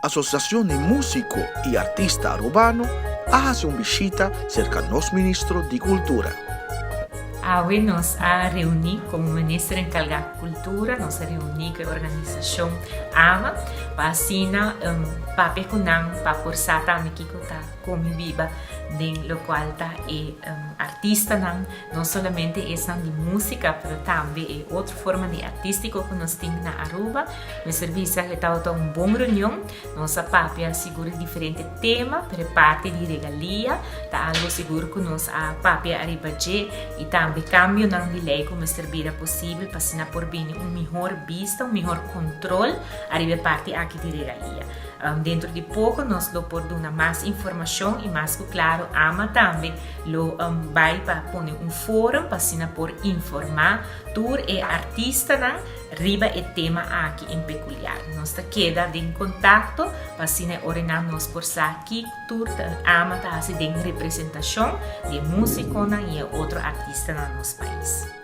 Asociación de Músico y Artista Arubano hace una visita cerca del Ministro de Cultura. Hoy nos ha reunido como ministro encargado de cultura, nos ha reunido con la organización AMA para assinar papel para forçar também que está como viva den lo qual tá artista não somente é de música, mas também é outra forma de artístico que nós temos na Aruba. No serviço que está uma boa reunião, nossa papel segura diferente tema, para parte de regalia, tá algo seguro que nós a papel arriba e também cambio de lei como servir possível para se por bem melhor vista, melhor controle arriba parte aqui de regalia. Dentro de pouco nós lo por dar mais informação e mais claro, AMA também lo vai para pôr fórum para se por informar tour e artista riba e tema aqui em peculiar. Nós queda em contato para se orientar nos por aqui tour AMA tá assim de representação de músico e outro artista no nosso país.